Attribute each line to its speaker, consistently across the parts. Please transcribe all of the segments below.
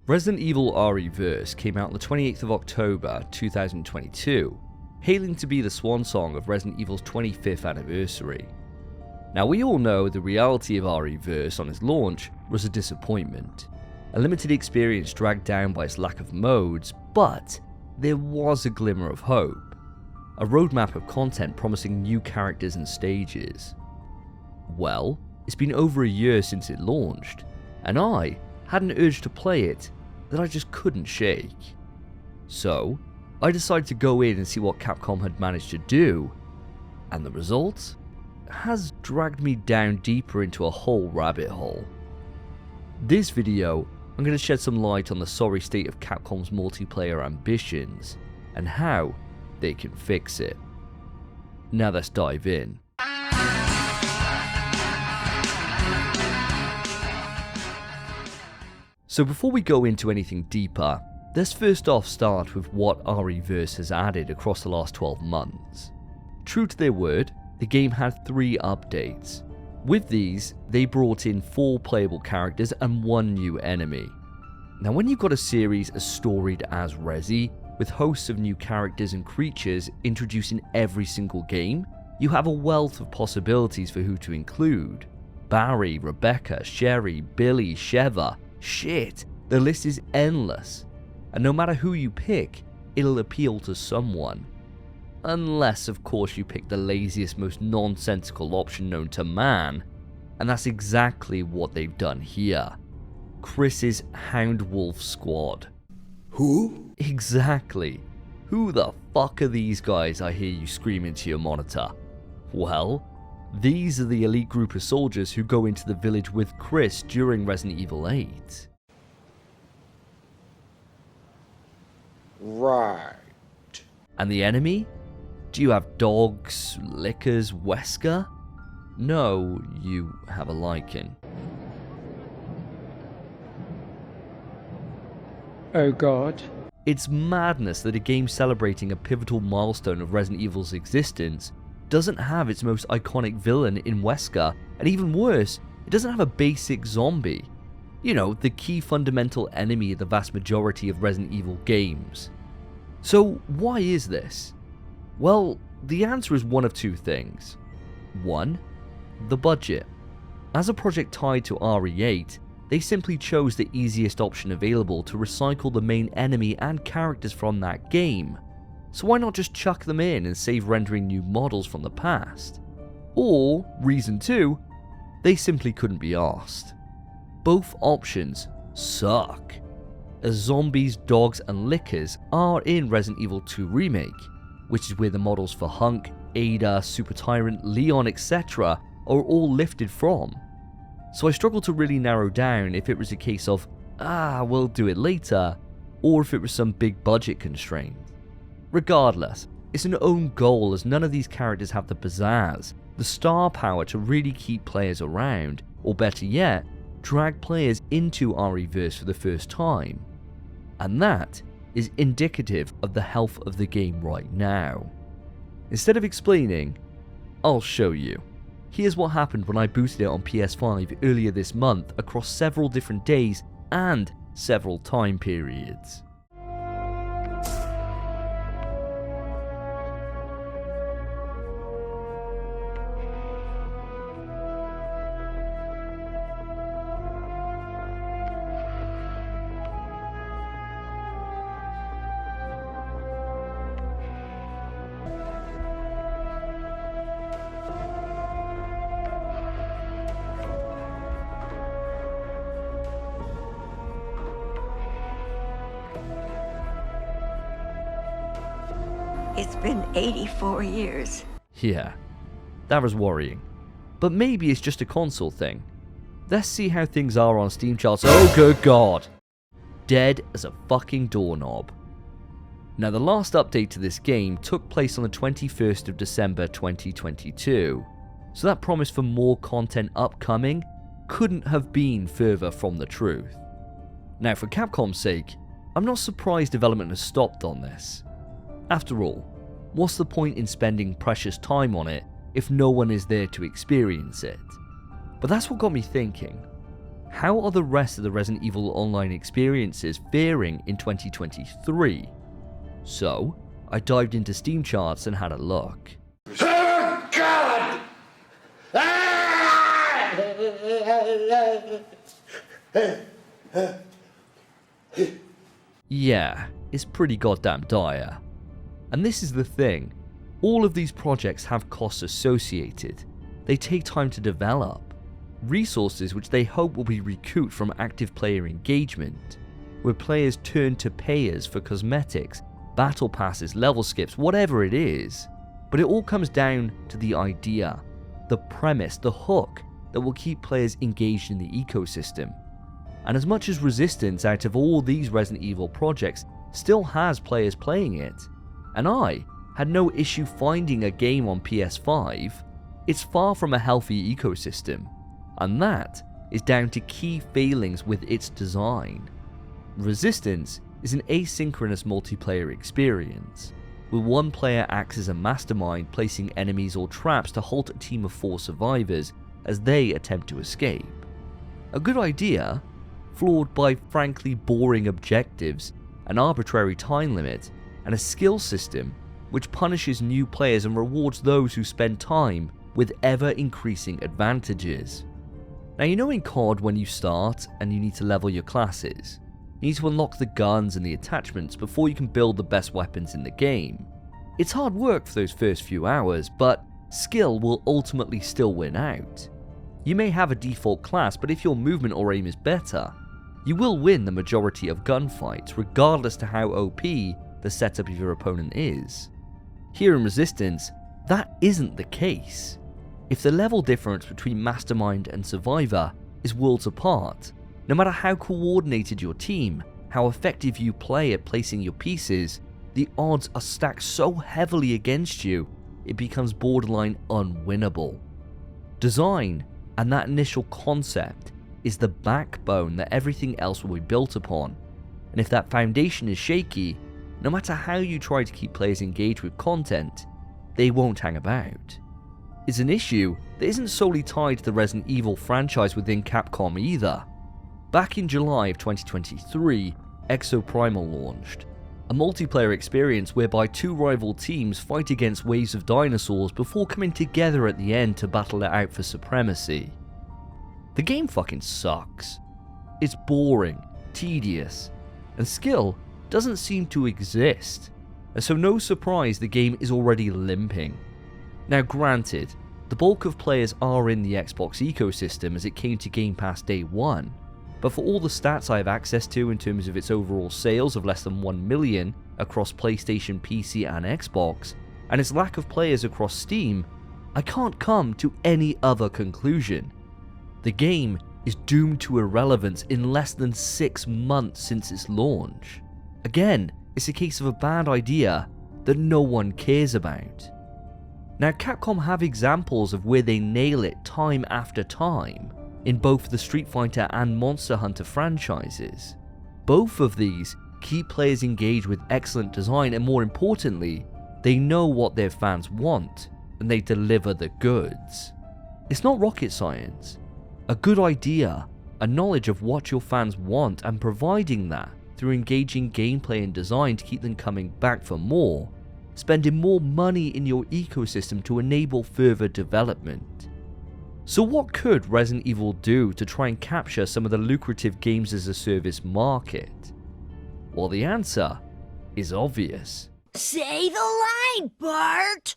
Speaker 1: Resident Evil RE-Verse came out on the 28th of October 2022, hailing to be the swan song of Resident Evil's 25th anniversary. Now we all know the reality of RE-Verse on its launch was a disappointment. A limited experience dragged down by its lack of modes, but there was a glimmer of hope. A roadmap of content promising new characters and stages. Well, it's been over a year since it launched, and I had an urge to play it that I just couldn't shake. So, I decided to go in and see what Capcom had managed to do, and the result has dragged me down deeper into a whole rabbit hole. This video, I'm going to shed some light on the sorry state of Capcom's multiplayer ambitions, and how they can fix it. Now let's dive in. So before we go into anything deeper, let's first off start with what RE-Verse has added across the last 12 months. True to their word, the game had 3 updates. With these, they brought in 4 playable characters and 1 new enemy. Now when you've got a series as storied as Resi, with hosts of new characters and creatures introduced in every single game, you have a wealth of possibilities for who to include. Barry, Rebecca, Sherry, Billy, Sheva. Shit, the list is endless, and no matter who you pick, it'll appeal to someone. Unless of course you pick the laziest, most nonsensical option known to man, and that's exactly what they've done here. Chris's Hound Wolf Squad.
Speaker 2: Who?
Speaker 1: Exactly. Who the fuck are these guys, I hear you scream into your monitor? Well, these are the elite group of soldiers who go into the village with Chris during Resident Evil 8.
Speaker 2: Right.
Speaker 1: And the enemy? Do you have dogs, lickers, Wesker? No, you have a lichen.
Speaker 3: Oh god.
Speaker 1: It's madness that a game celebrating a pivotal milestone of Resident Evil's existence doesn't have its most iconic villain in Wesker, and even worse, it doesn't have a basic zombie. You know, the key fundamental enemy of the vast majority of Resident Evil games. So why is this? Well, the answer is one of 2 things. 1. The budget. As a project tied to RE8, they simply chose the easiest option available to recycle the main enemy and characters from that game. So why not just chuck them in and save rendering new models from the past? Or, reason 2, they simply couldn't be arsed. Both options suck, as zombies, dogs and lickers are in Resident Evil 2 Remake, which is where the models for Hunk, Ada, Super Tyrant, Leon, etc. are all lifted from. So I struggle to really narrow down if it was a case of, we'll do it later, or if it was some big budget constraint. Regardless, it's an own goal as none of these characters have the pizzazz, the star power to really keep players around, or better yet, drag players into RE-Verse for the first time. And that is indicative of the health of the game right now. Instead of explaining, I'll show you. Here's what happened when I boosted it on PS5 earlier this month across several different days and several time periods.
Speaker 4: It's been 84 years.
Speaker 1: Yeah, that was worrying. But maybe it's just a console thing. Let's see how things are on Steam charts. Oh good god! Dead as a fucking doorknob. Now the last update to this game took place on the 21st of December 2022, so that promise for more content upcoming couldn't have been further from the truth. Now for Capcom's sake, I'm not surprised development has stopped on this. After all, what's the point in spending precious time on it if no one is there to experience it? But that's what got me thinking. How are the rest of the Resident Evil Online experiences faring in 2023? So, I dived into Steam charts and had a look.
Speaker 2: Oh, God!
Speaker 1: Yeah, it's pretty goddamn dire. And this is the thing, all of these projects have costs associated. They take time to develop, resources which they hope will be recouped from active player engagement, where players turn to payers for cosmetics, battle passes, level skips, whatever it is. But it all comes down to the idea, the premise, the hook that will keep players engaged in the ecosystem. And as much as Resistance out of all these Resident Evil projects still has players playing it, and I had no issue finding a game on PS5, it's far from a healthy ecosystem, and that is down to key failings with its design. Resistance is an asynchronous multiplayer experience, where one player acts as a mastermind placing enemies or traps to halt a team of 4 survivors as they attempt to escape. A good idea, flawed by frankly boring objectives, an arbitrary time limit, and a skill system which punishes new players and rewards those who spend time with ever-increasing advantages. Now, you know in COD when you start and you need to level your classes, you need to unlock the guns and the attachments before you can build the best weapons in the game. It's hard work for those first few hours, but skill will ultimately still win out. You may have a default class, but if your movement or aim is better, you will win the majority of gunfights, regardless to how OP the setup of your opponent is. Here in Resistance, that isn't the case. If the level difference between Mastermind and Survivor is worlds apart, no matter how coordinated your team, how effective you play at placing your pieces, the odds are stacked so heavily against you, it becomes borderline unwinnable. Design and that initial concept is the backbone that everything else will be built upon, and if that foundation is shaky, no matter how you try to keep players engaged with content, they won't hang about. It's an issue that isn't solely tied to the Resident Evil franchise within Capcom either. Back in July of 2023, Exoprimal launched, a multiplayer experience whereby 2 rival teams fight against waves of dinosaurs before coming together at the end to battle it out for supremacy. The game fucking sucks. It's boring, tedious, and skill doesn't seem to exist, and so no surprise the game is already limping. Now granted, the bulk of players are in the Xbox ecosystem as it came to Game Pass day 1, but for all the stats I have access to in terms of its overall sales of less than 1 million across PlayStation, PC and Xbox, and its lack of players across Steam, I can't come to any other conclusion. The game is doomed to irrelevance in less than 6 months since its launch. Again, it's a case of a bad idea that no one cares about. Now, Capcom have examples of where they nail it time after time in both the Street Fighter and Monster Hunter franchises. Both of these keep players engaged with excellent design, and more importantly, they know what their fans want and they deliver the goods. It's not rocket science. A good idea, a knowledge of what your fans want, and providing that through engaging gameplay and design to keep them coming back for more, spending more money in your ecosystem to enable further development. So what could Resident Evil do to try and capture some of the lucrative games as a service market? Well, the answer is obvious.
Speaker 3: Say the line, Bart!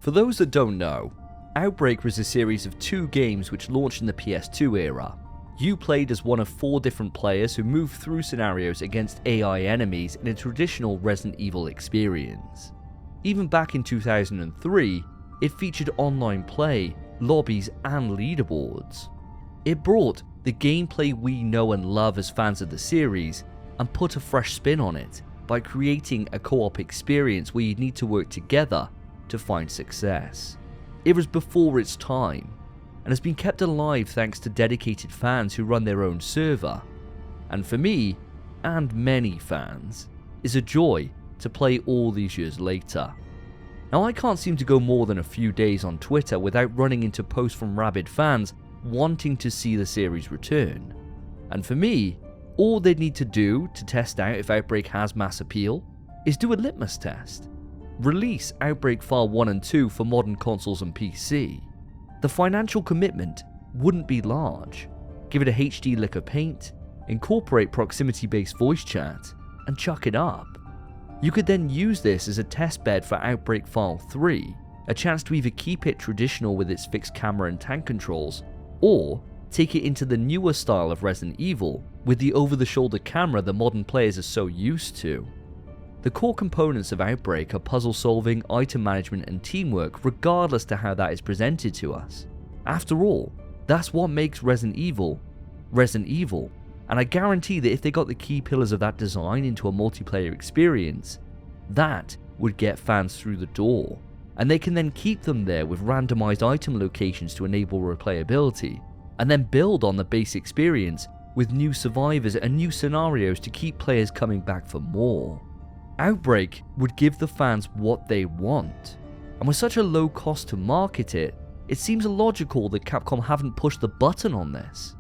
Speaker 1: For those that don't know, Outbreak was a series of 2 games which launched in the PS2 era. You played as one of 4 different players who moved through scenarios against AI enemies in a traditional Resident Evil experience. Even back in 2003, it featured online play, lobbies and leaderboards. It brought the gameplay we know and love as fans of the series and put a fresh spin on it by creating a co-op experience where you need to work together to find success. It was before its time, and has been kept alive thanks to dedicated fans who run their own server, and for me, and many fans, is a joy to play all these years later. Now, I can't seem to go more than a few days on Twitter without running into posts from rabid fans wanting to see the series return. And for me, all they'd need to do to test out if Outbreak has mass appeal is do a litmus test. Release Outbreak File 1 and 2 for modern consoles and PC. The financial commitment wouldn't be large. Give it a HD lick of paint, incorporate proximity-based voice chat, and chuck it up. You could then use this as a test bed for Outbreak File 3, a chance to either keep it traditional with its fixed camera and tank controls, or take it into the newer style of Resident Evil with the over-the-shoulder camera that modern players are so used to. The core components of Outbreak are puzzle solving, item management, and teamwork regardless to how that is presented to us. After all, that's what makes Resident Evil, and I guarantee that if they got the key pillars of that design into a multiplayer experience, that would get fans through the door, and they can then keep them there with randomized item locations to enable replayability, and then build on the base experience with new survivors and new scenarios to keep players coming back for more. Outbreak would give the fans what they want, and with such a low cost to market it, it seems illogical that Capcom haven't pushed the button on this.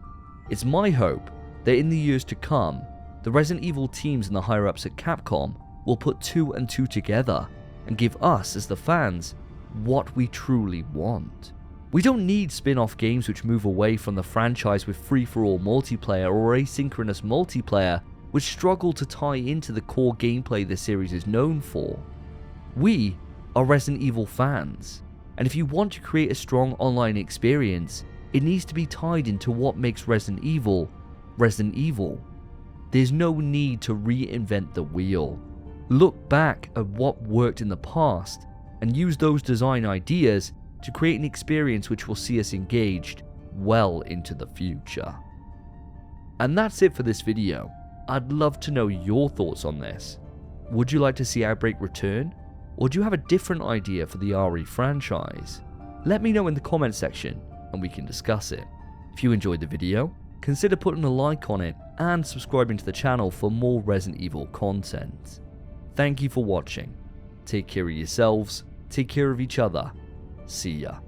Speaker 1: It's my hope that in the years to come, the Resident Evil teams and the higher ups at Capcom will put 2 and 2 together and give us as the fans what we truly want. We don't need spin-off games which move away from the franchise with free-for-all multiplayer or asynchronous multiplayer which struggle to tie into the core gameplay the series is known for. We are Resident Evil fans, and if you want to create a strong online experience, it needs to be tied into what makes Resident Evil, Resident Evil. There's no need to reinvent the wheel. Look back at what worked in the past and use those design ideas to create an experience which will see us engaged well into the future. And that's it for this video. I'd love to know your thoughts on this. Would you like to see Outbreak return? Or do you have a different idea for the RE franchise? Let me know in the comment section and we can discuss it. If you enjoyed the video, consider putting a like on it and subscribing to the channel for more Resident Evil content. Thank you for watching. Take care of yourselves, take care of each other. See ya.